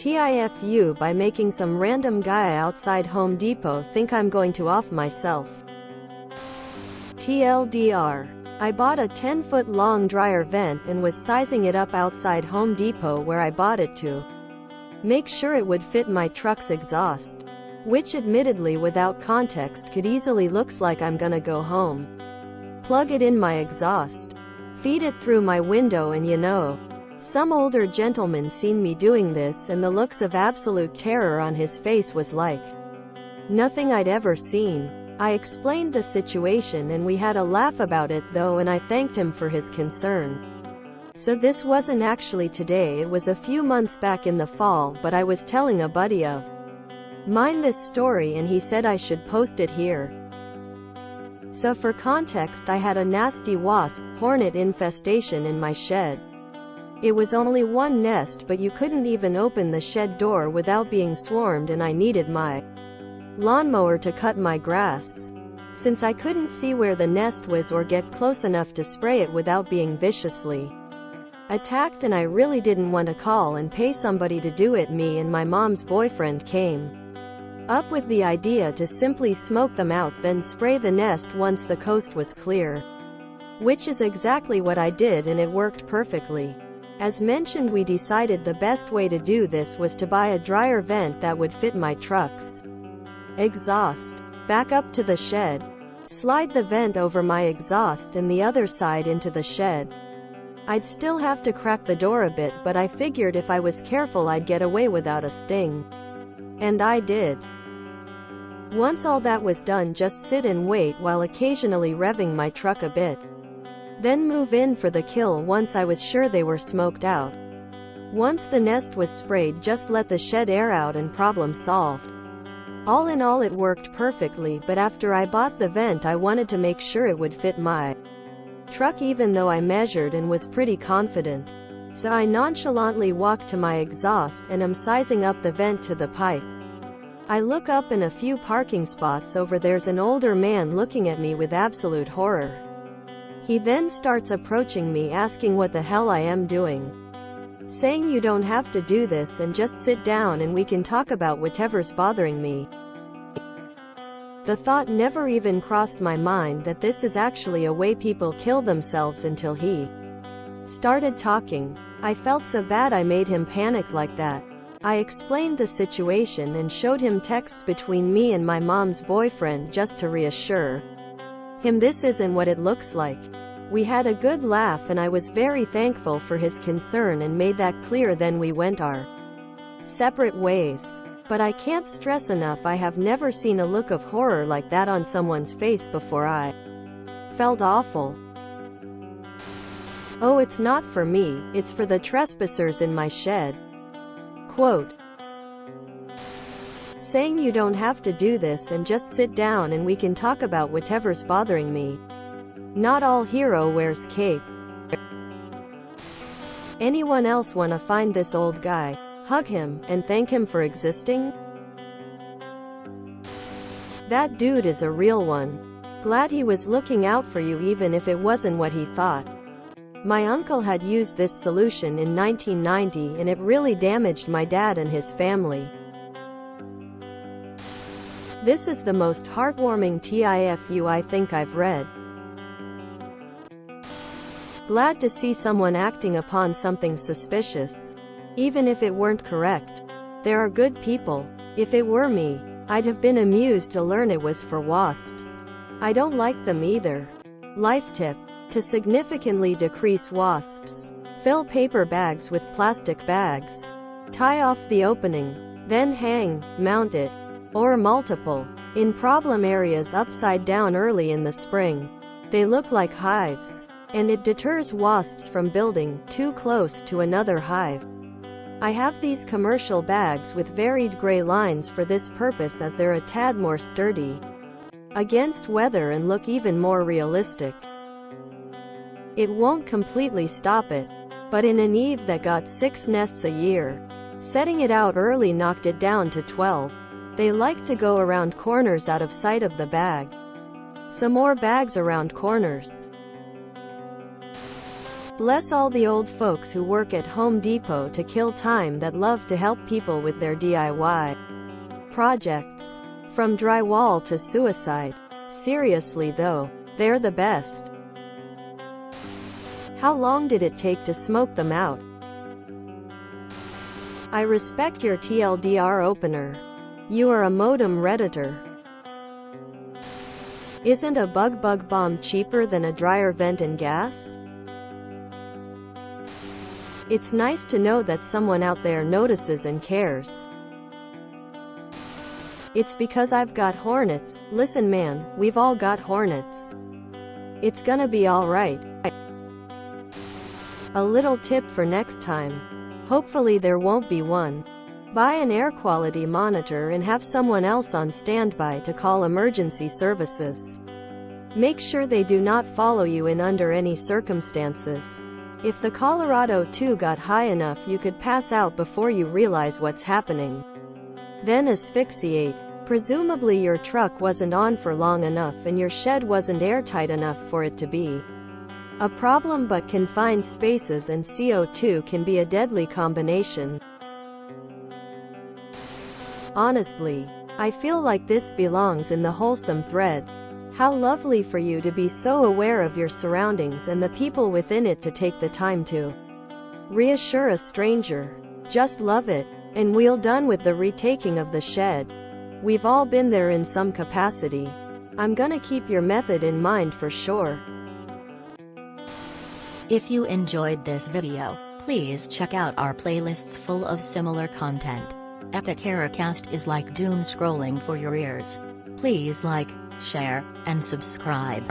TIFU by making some random guy outside Home Depot think I'm going to off myself. TLDR. I bought a 10-foot long dryer vent and was sizing it up outside Home Depot where I bought it to make sure it would fit my truck's exhaust. Which admittedly without context could easily looks like I'm gonna go home, plug it in my exhaust, feed it through my window, and some older gentleman seen me doing this and the looks of absolute terror on his face was like nothing I'd ever seen. I explained the situation and we had a laugh about it though, and I thanked him for his concern. So this wasn't actually today, it was a few months back in the fall, but I was telling a buddy of mine this story and he said I should post it here. So for context, I had a nasty wasp hornet infestation in my shed. It was only one nest, but you couldn't even open the shed door without being swarmed, and I needed my lawnmower to cut my grass. Since I couldn't see where the nest was or get close enough to spray it without being viciously attacked, and I really didn't want to call and pay somebody to do it, me and my mom's boyfriend came up with the idea to simply smoke them out, then spray the nest once the coast was clear. Which is exactly what I did, and it worked perfectly. As mentioned, we decided the best way to do this was to buy a dryer vent that would fit my truck's exhaust. Back up to the shed. Slide the vent over my exhaust and the other side into the shed. I'd still have to crack the door a bit, but I figured if I was careful I'd get away without a sting. And I did. Once all that was done, just sit and wait while occasionally revving my truck a bit. Then move in for the kill once I was sure they were smoked out. Once the nest was sprayed, just let the shed air out and problem solved. All in all, it worked perfectly, but after I bought the vent I wanted to make sure it would fit my truck, even though I measured and was pretty confident. So I nonchalantly walked to my exhaust and am sizing up the vent to the pipe. I look up and a few parking spots over there's an older man looking at me with absolute horror. He then starts approaching me asking what the hell I am doing, saying you don't have to do this and just sit down and we can talk about whatever's bothering me. The thought never even crossed my mind that this is actually a way people kill themselves until he started talking. I felt so bad I made him panic like that. I explained the situation and showed him texts between me and my mom's boyfriend just to reassure him this isn't what it looks like. We had a good laugh and I was very thankful for his concern and made that clear. Then we went our separate ways. But I can't stress enough, I have never seen a look of horror like that on someone's face before. I felt awful. Oh, it's not for me, it's for the trespassers in my shed. Quote, saying you don't have to do this and just sit down and we can talk about whatever's bothering me. Not all hero wears cape. Anyone else wanna find this old guy, hug him, and thank him for existing? That dude is a real one. Glad he was looking out for you even if it wasn't what he thought. My uncle had used this solution in 1990 and it really damaged my dad and his family. This is the most heartwarming TIFU I think I've read. Glad to see someone acting upon something suspicious, even if it weren't correct. There are good people. If it were me, I'd have been amused to learn it was for wasps. I don't like them either. Life tip: to significantly decrease wasps, fill paper bags with plastic bags. Tie off the opening. Then hang, mount it, or multiple, in problem areas upside down early in the spring. They look like hives, and it deters wasps from building too close to another hive. I have these commercial bags with varied gray lines for this purpose, as they're a tad more sturdy against weather and look even more realistic. It won't completely stop it, but in an Eve that got 6 nests a year, setting it out early knocked it down to 12. They like to go around corners out of sight of the bag. Some more bags around corners. Bless all the old folks who work at Home Depot to kill time that love to help people with their DIY projects. From drywall to suicide. Seriously though, they're the best. How long did it take to smoke them out? I respect your TLDR opener. You are a modem redditor. Isn't a bug bomb cheaper than a dryer vent and gas? It's nice to know that someone out there notices and cares. It's because I've got hornets. Listen man, we've all got hornets. It's gonna be alright. A little tip for next time. Hopefully there won't be one. Buy an air quality monitor and have someone else on standby to call emergency services. Make sure they do not follow you in under any circumstances. If the Colorado 2 got high enough you could pass out before you realize what's happening. Then asphyxiate. Presumably your truck wasn't on for long enough and your shed wasn't airtight enough for it to be a problem, but confined spaces and CO2 can be a deadly combination. Honestly, I feel like this belongs in the wholesome thread. How lovely for you to be so aware of your surroundings and the people within it to take the time to reassure a stranger. Just love it. And we're done with the retaking of the shed. We've all been there in some capacity. I'm gonna keep your method in mind for sure. If you enjoyed this video, please check out our playlists full of similar content. Epic Haircast is like doom scrolling for your ears. Please like, share, and subscribe.